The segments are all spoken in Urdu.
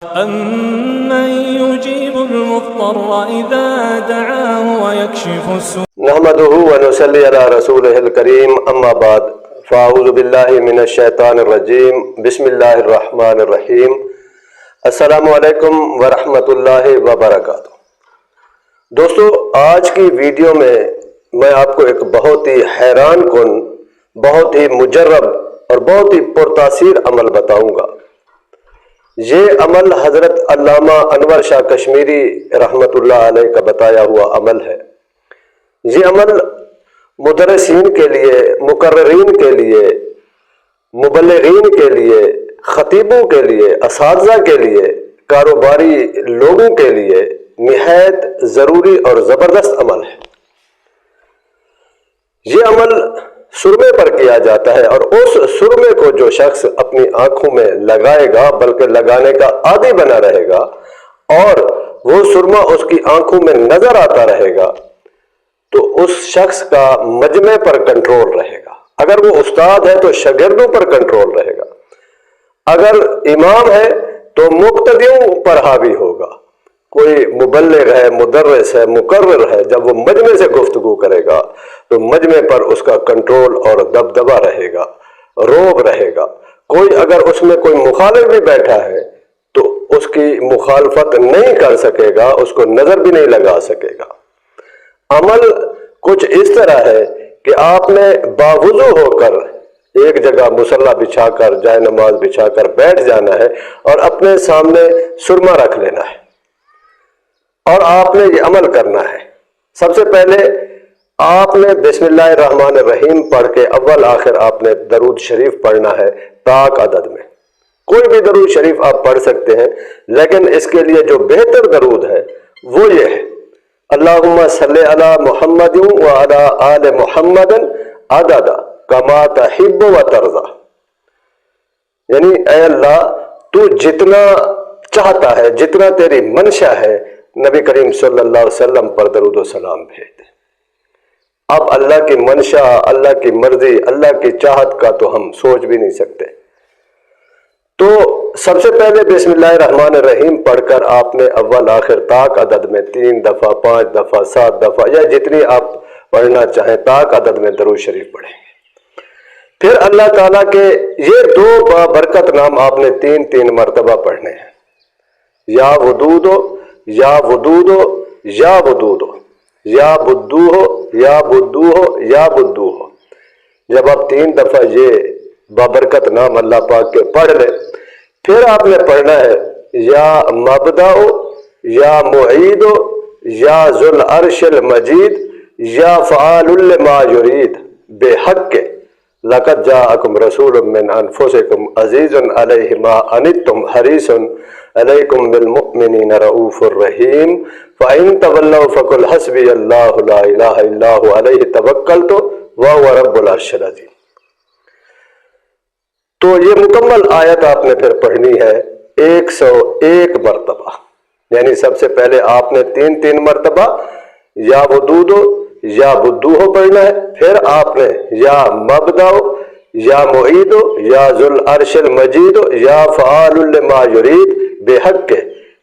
أَمَّن يُجِيبُ الْمُضْطَرَّ إِذَا دَعَاهُ وَيَكْشِفُ السُّوءَ نحمده ونصلي على رسوله الكريم اما بعد فاعوذ باللہ من الشیطان الرجیم بسم اللہ الرحمن الرحیم السلام علیکم ورحمۃ اللہ وبرکاتہ۔ دوستو، آج کی ویڈیو میں آپ کو ایک بہت ہی حیران کن، بہت ہی مجرب اور بہت ہی پرتاثیر عمل بتاؤں گا۔ یہ عمل حضرت علامہ انور شاہ کشمیری رحمۃ اللہ علیہ کا بتایا ہوا عمل ہے۔ یہ عمل مدرسین کے لیے، مقررین کے لیے، مبلغین کے لیے، خطیبوں کے لیے، اساتذہ کے لیے، کاروباری لوگوں کے لیے نہایت ضروری اور زبردست عمل ہے۔ یہ عمل سرمے پر کیا جاتا ہے، اور اس سرمے کو جو شخص اپنی آنکھوں میں لگائے گا، بلکہ لگانے کا عادی بنا رہے گا، اور وہ سرما اس کی آنکھوں میں نظر آتا رہے گا، تو اس شخص کا مجمع پر کنٹرول رہے گا۔ اگر وہ استاد ہے تو شاگردوں پر کنٹرول رہے گا، اگر امام ہے تو مقتدیوں پر حاوی ہوگا۔ کوئی مبلغ ہے، مدرس ہے، مقرر ہے، جب وہ مجمع سے گفتگو کرے گا تو مجمع پر اس کا کنٹرول اور دبدبہ رہے گا، روب رہے گا۔ کوئی اگر اس میں کوئی مخالف بھی بیٹھا ہے تو اس کی مخالفت نہیں کر سکے گا، اس کو نظر بھی نہیں لگا سکے گا۔ عمل کچھ اس طرح ہے کہ آپ نے باوضو ہو کر ایک جگہ مصلی بچھا کر، جائے نماز بچھا کر بیٹھ جانا ہے، اور اپنے سامنے سرما رکھ لینا ہے، اور آپ نے یہ عمل کرنا ہے۔ سب سے پہلے آپ نے بسم اللہ الرحمن الرحیم پڑھ کے اول آخر آپ نے درود شریف پڑھنا ہے طاق عدد میں۔ کوئی بھی درود شریف آپ پڑھ سکتے ہیں، لیکن اس کے لیے جو بہتر درود ہے وہ یہ ہے: اللہم صلی علی محمد وعلی آل محمد عدد کما تحب و ترضی، یعنی اے اللہ تو جتنا چاہتا ہے، جتنا تیری منشا ہے، نبی کریم صلی اللہ علیہ وسلم پر درود و سلام بھیج دے۔ اب اللہ کی منشا، اللہ کی مرضی، اللہ کی چاہت کا تو ہم سوچ بھی نہیں سکتے۔ تو سب سے پہلے بسم اللہ الرحمن الرحیم پڑھ کر آپ نے اول آخر طاق عدد میں 3 دفعہ، 5 دفعہ، 7 دفعہ، یا جتنی آپ پڑھنا چاہیں طاق عدد میں درود شریف پڑھیں گے۔ پھر اللہ تعالیٰ کے یہ 2 بابرکت نام آپ نے 3 مرتبہ پڑھنے ہیں: یا ودودو، یا ودودو، یا ودودو، یا بدو ہو، یا بدو ہو، یا بدو ہو۔ جب آپ 3 دفعہ یہ بابرکت نام اللہ پاک کے پڑھ لیں، پھر آپ نے پڑھنا ہے یا مبدأ، یا معید، یا ذو العرش المجید، یا فعال لما یرید، بے حق کے لقد جاءکم رسول من انفسکم عزیز علیہ ما عنتم حریص علیکم بالمؤمنین رؤوف الرحیم فإن تولوا فقل حسبی اللہ لا الہ الا هو علیہ توکلت وهو رب العرش العظیم۔ تو یہ مکمل آیت آپ نے پھر پڑھنی ہے 101 مرتبہ، یعنی سب سے پہلے آپ نے 3 مرتبہ یا ودودو، یا بدو ہو پڑھنا ہے، پھر آپ نے یا مبدأ، یا معید، یا ذو العرش المجید، یا فعال لما یرید، بے حق کے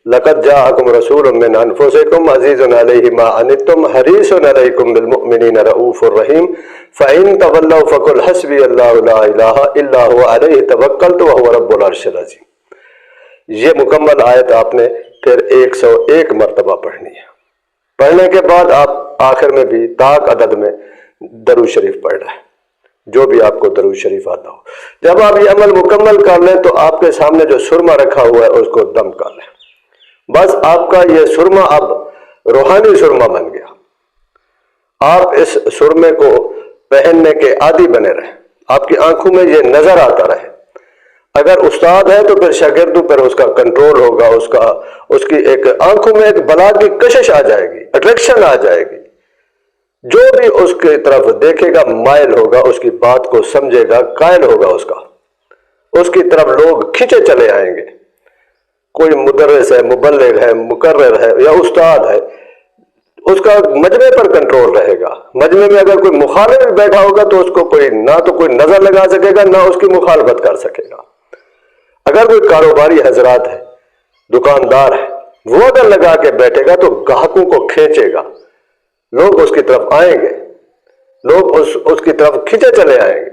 لقد جاءکم رسول من انفسکم عزیز علیہ ما عنتم حریص علیکم بالمؤمنین رؤوف الرحیم فإن تولوا فقل حسبی اللہ لا الہ الا هو علیہ توکلت وهو رب العرش العظیم۔ یہ مکمل آیت آپ نے پھر 101 مرتبہ پڑھنی ہے۔ پڑھنے کے بعد آپ آخر میں بھی طاق عدد میں درود شریف پڑھنا ہے، جو بھی آپ کو درود شریف آتا ہو۔ جب آپ یہ عمل مکمل کر لیں تو آپ کے سامنے جو سرما رکھا ہوا ہے اس کو دم کر لیں۔ بس آپ کا یہ سرما اب روحانی سرما بن گیا۔ آپ اس سرمے کو پہننے کے عادی بنے رہیں، آپ کی آنکھوں میں یہ نظر آتا رہے۔ اگر استاد ہے تو پھر شاگردوں پر اس کا کنٹرول ہوگا، اس کی ایک آنکھوں میں ایک بلا کی کشش آ جائے گی، اٹریکشن آ جائے گی۔ جو بھی اس کی طرف دیکھے گا مائل ہوگا، اس کی بات کو سمجھے گا، قائل ہوگا، اس کی طرف لوگ کھینچے چلے آئیں گے۔ کوئی مدرس ہے، مبلغ ہے، مقرر ہے یا استاد ہے، اس کا مجمع پر کنٹرول رہے گا۔ مجمع میں اگر کوئی مخالف بیٹھا ہوگا تو اس کو نہ تو کوئی نظر لگا سکے گا، نہ اس کی مخالفت کر سکے گا۔ اگر کوئی کاروباری حضرات ہے دکاندار ہے، وہ اگر لگا کے بیٹھے گا تو گاہکوں کو کھینچے گا، لوگ اس کی طرف آئیں گے، لوگ اس کی طرف کھینچے چلے آئیں گے۔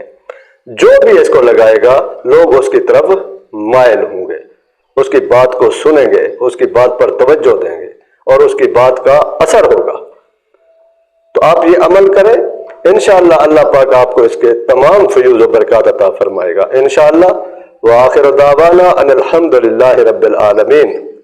جو بھی اس کو لگائے گا لوگ اس کی طرف مائل ہوں گے، اس کی بات کو سنیں گے، اس کی بات پر توجہ دیں گے اور اس کی بات کا اثر ہوگا۔ تو آپ یہ عمل کریں، انشاءاللہ اللہ پاک آپ کو اس کے تمام فیوز و برکات عطا فرمائے گا انشاءاللہ۔ وآخر دعوانا ان الحمد للہ رب العالمین۔